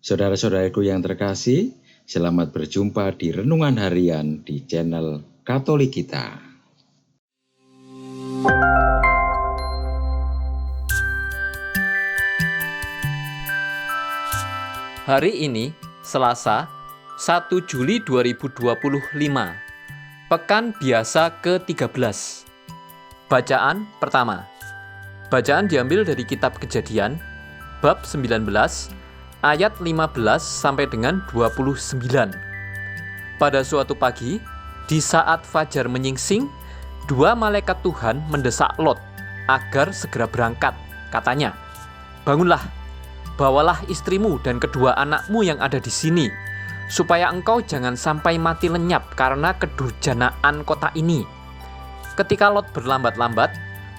Saudara-saudaraku yang terkasih, selamat berjumpa di Renungan Harian di channel Katolik kita. Hari ini, Selasa, 1 Juli 2025, Pekan Biasa ke-13. Bacaan pertama. Bacaan diambil dari Kitab Kejadian, bab 19, ayat 15 sampai dengan 29. Pada suatu pagi, di saat fajar menyingsing, dua malaikat Tuhan mendesak Lot agar segera berangkat. Katanya, "Bangunlah, bawalah istrimu dan kedua anakmu yang ada di sini, supaya engkau jangan sampai mati lenyap karena kedurjanaan kota ini." Ketika Lot berlambat-lambat,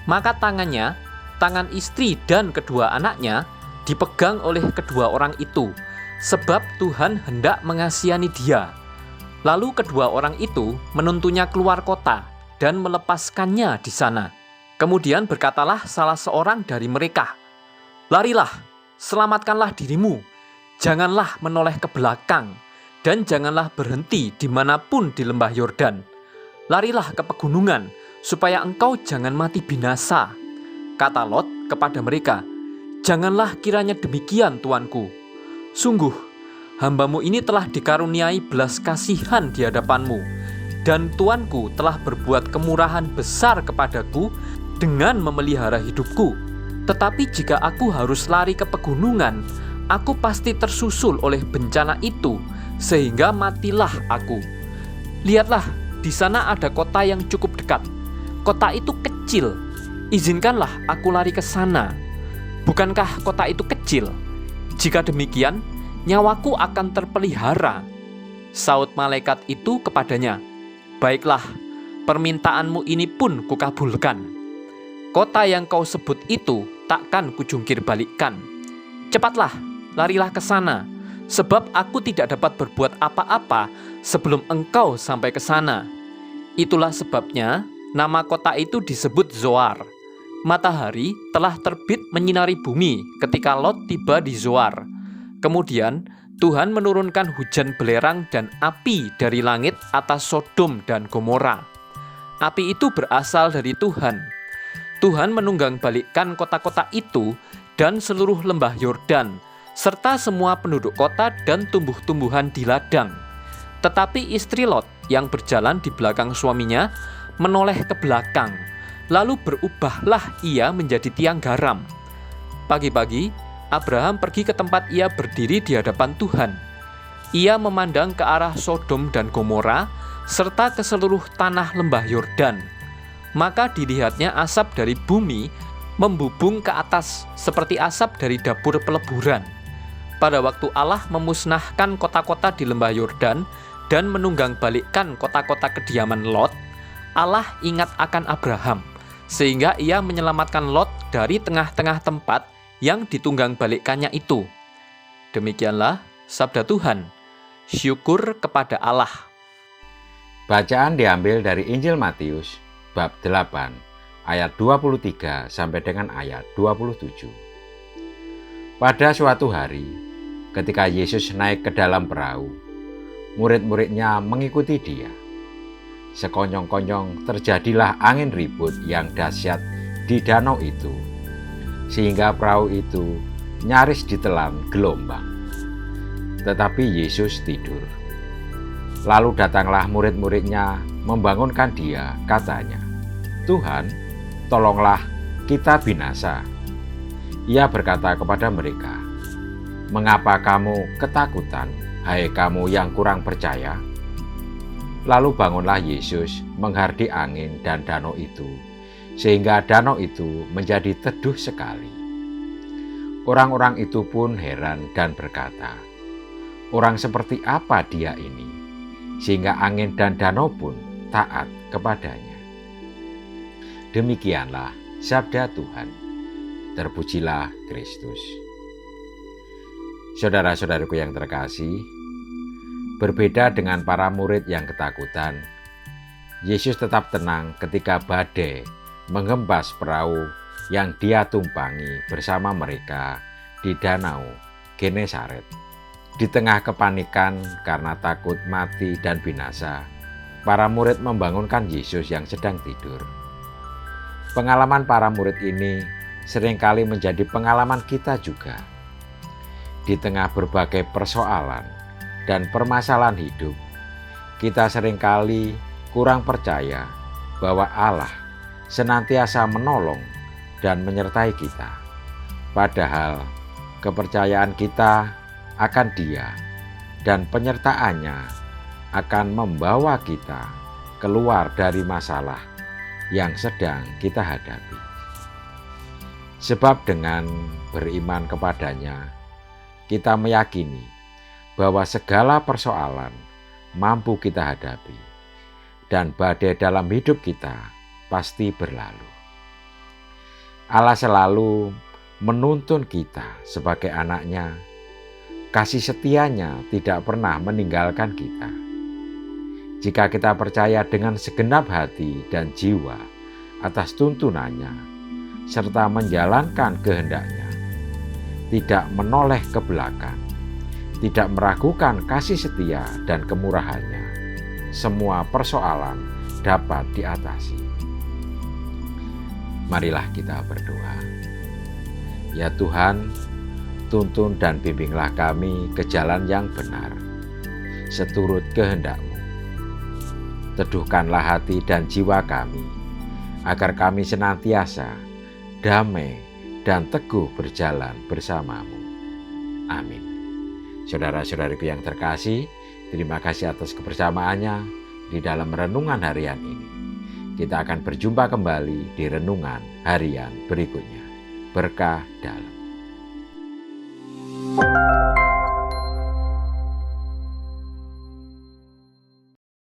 maka tangan istri dan kedua anaknya dipegang oleh kedua orang itu, sebab Tuhan hendak mengasihani dia. Lalu kedua orang itu menuntunnya keluar kota dan melepaskannya di sana. Kemudian berkatalah salah seorang dari mereka, "Larilah, selamatkanlah dirimu, janganlah menoleh ke belakang, dan janganlah berhenti dimanapun di lembah Yordan. Larilah ke pegunungan, supaya engkau jangan mati binasa." Kata Lot kepada mereka, "Janganlah kiranya demikian, tuanku. Sungguh, hambamu ini telah dikaruniai belas kasihan di hadapanmu, dan tuanku telah berbuat kemurahan besar kepadaku dengan memelihara hidupku. Tetapi jika aku harus lari ke pegunungan, aku pasti tersusul oleh bencana itu, sehingga matilah aku. Lihatlah, di sana ada kota yang cukup dekat. Kota itu kecil. Izinkanlah aku lari ke sana. Bukankah kota itu kecil? Jika demikian, nyawaku akan terpelihara." Saut malaikat itu kepadanya, "Baiklah, permintaanmu ini pun kukabulkan. Kota yang kau sebut itu takkan kujungkir balikkan. Cepatlah, larilah ke sana, sebab aku tidak dapat berbuat apa-apa sebelum engkau sampai ke sana." Itulah sebabnya nama kota itu disebut Zoar. Matahari telah terbit menyinari bumi ketika Lot tiba di Zoar. Kemudian Tuhan menurunkan hujan belerang dan api dari langit atas Sodom dan Gomora. Api itu berasal dari Tuhan. Tuhan menunggang-balikkan kota-kota itu dan seluruh lembah Yordan, serta semua penduduk kota dan tumbuh-tumbuhan di ladang. Tetapi istri Lot yang berjalan di belakang suaminya menoleh ke belakang, lalu berubahlah ia menjadi tiang garam. Pagi-pagi, Abraham pergi ke tempat ia berdiri di hadapan Tuhan. Ia memandang ke arah Sodom dan Gomora, serta ke seluruh tanah lembah Yordan. Maka dilihatnya asap dari bumi membubung ke atas, seperti asap dari dapur peleburan. Pada waktu Allah memusnahkan kota-kota di lembah Yordan dan menunggang-balikkan kota-kota kediaman Lot, Allah ingat akan Abraham, sehingga ia menyelamatkan Lot dari tengah-tengah tempat yang ditunggang-balikkannya itu. Demikianlah sabda Tuhan. Syukur kepada Allah. Bacaan diambil dari Injil Matius, bab 8, ayat 23 sampai dengan ayat 27. Pada suatu hari, ketika Yesus naik ke dalam perahu, murid-muridnya mengikuti dia. Sekonyong-konyong terjadilah angin ribut yang dahsyat di danau itu, sehingga perahu itu nyaris ditelan gelombang. Tetapi Yesus tidur. Lalu datanglah murid-muridnya membangunkan dia, katanya, "Tuhan, tolonglah, kita binasa." Ia berkata kepada mereka, "Mengapa kamu ketakutan, hai kamu yang kurang percaya?" Lalu bangunlah Yesus menghardik angin dan danau itu, sehingga danau itu menjadi teduh sekali. Orang-orang itu pun heran dan berkata, "Orang seperti apa dia ini, sehingga angin dan danau pun taat kepadanya?" Demikianlah sabda Tuhan. Terpujilah Kristus. Saudara-saudaraku yang terkasih, berbeda dengan para murid yang ketakutan, Yesus tetap tenang ketika badai menghempas perahu yang dia tumpangi bersama mereka di danau Genesaret. Di tengah kepanikan karena takut mati dan binasa, para murid membangunkan Yesus yang sedang tidur. Pengalaman para murid ini seringkali menjadi pengalaman kita juga. Di tengah berbagai persoalan dan permasalahan hidup, kita seringkali kurang percaya bahwa Allah senantiasa menolong dan menyertai kita. Padahal kepercayaan kita akan Dia dan penyertaannya akan membawa kita keluar dari masalah yang sedang kita hadapi. Sebab dengan beriman kepadanya, kita meyakini bahwa segala persoalan mampu kita hadapi dan badai dalam hidup kita pasti berlalu. Allah selalu menuntun kita sebagai anaknya. Kasih setianya tidak pernah meninggalkan kita. Jika kita percaya dengan segenap hati dan jiwa atas tuntunannya, serta menjalankan kehendaknya, tidak menoleh ke belakang, tidak meragukan kasih setia dan kemurahannya, semua persoalan dapat diatasi. Marilah kita berdoa. Ya Tuhan, tuntun dan bimbinglah kami ke jalan yang benar, seturut kehendak-Mu. Teduhkanlah hati dan jiwa kami, agar kami senantiasa damai dan teguh berjalan bersama-Mu. Amin. Saudara-saudariku yang terkasih, terima kasih atas kebersamaannya di dalam renungan harian ini. Kita akan berjumpa kembali di renungan harian berikutnya. Berkah dalam.